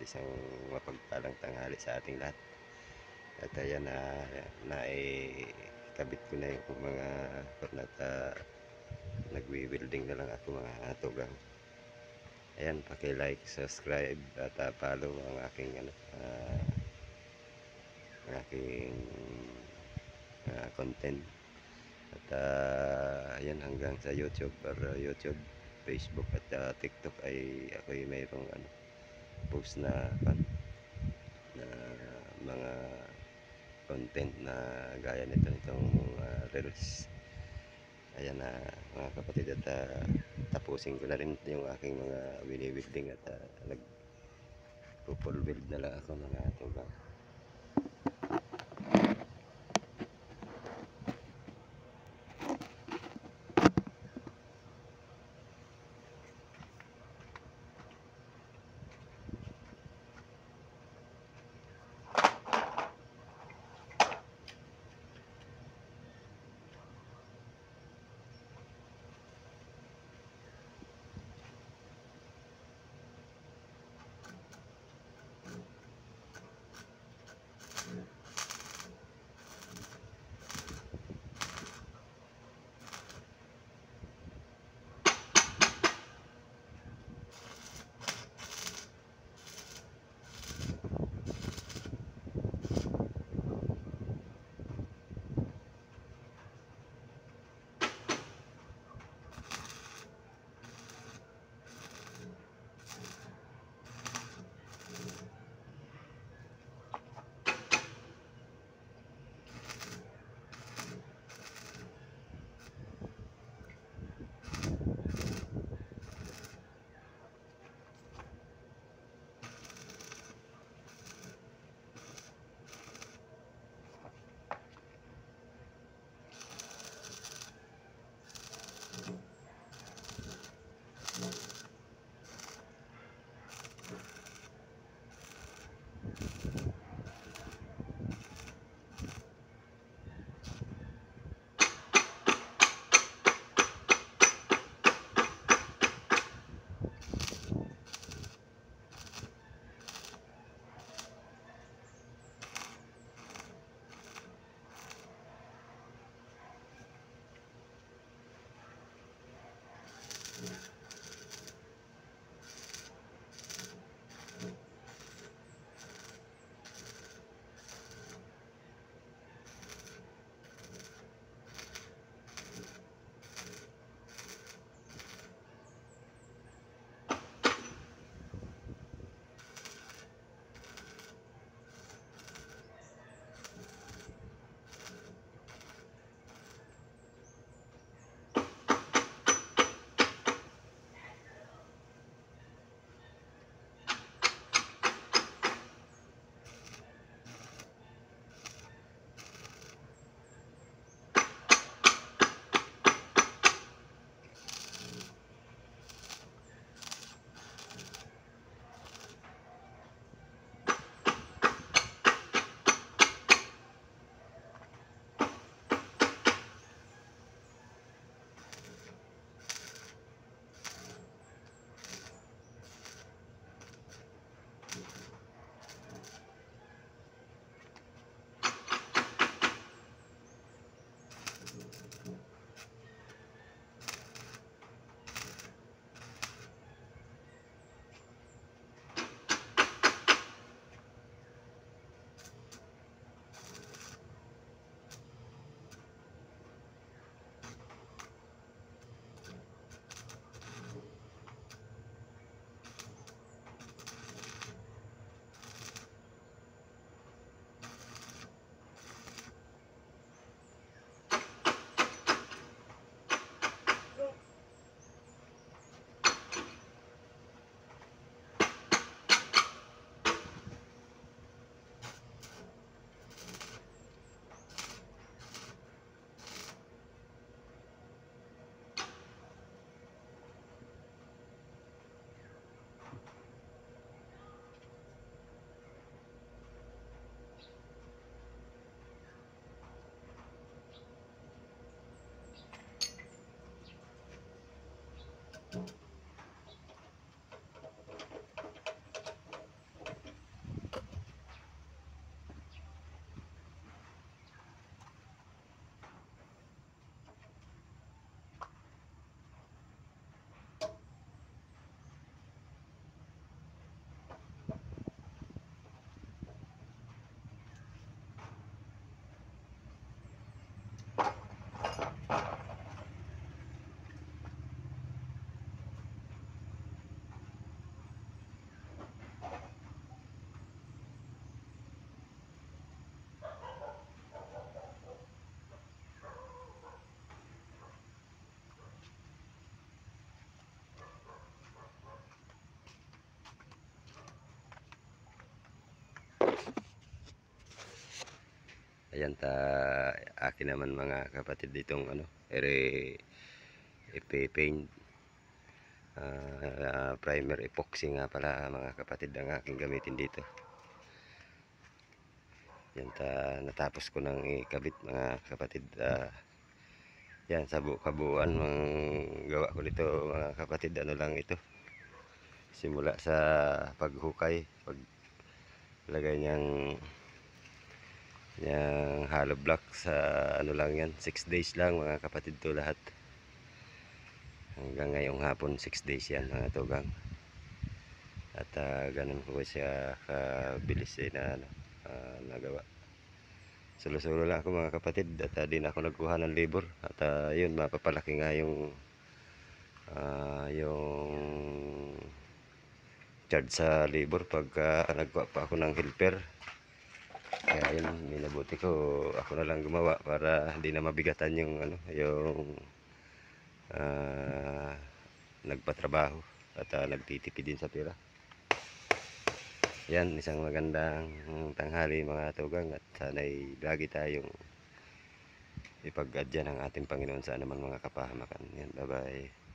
isang mapagpalang tanghali sa ating lahat. At ayan na naikabit ko na yung mga at nagwi-welding na lang ako mga tugang. Ayan, paki-like, subscribe at follow ang aking ang aking content. At ayan, hanggang sa YouTube or YouTube, Facebook at TikTok ay ako'y mayroong post na na mga content na gaya nitong reels. Ayan na mga kapatid, at tapusin ko na rin yung aking mga wini-welding at nag-full weld na lang ako mga tugang. Ayan akin naman mga kapatid ditong ano, ipe-paint, primer epoxy nga pala mga kapatid ang aking gamitin dito. Yan natapos ko nang ikabit mga kapatid. Yan sa kabuuan ng gawa ko dito mga kapatid, ano lang ito, simula sa paghukay, paglagay niyang hollow block sa ano lang yan, 6 days lang mga kapatid to lahat. Hanggang ngayong hapon 6 days yan mga tugang. At ganun ko siya kabilis na ano, nagawa. Solo-solo lang ako mga kapatid, at di na ako nagkuha ng labor. At yun, mapapalaki nga yung charge sa labor pagka nagkuha pa ako ng helper. Kaya yun, minabuti ko ako na lang gumawa para hindi na mabigatan yung ano, yung nagpatrabaho, at nagtitipid din sa pera. Yan, isang magandang tanghali mga tugang, at sana'y lagi tayong ipag-adya ng ating Panginoon sa anumang mga kapahamakan. Yan, bye bye.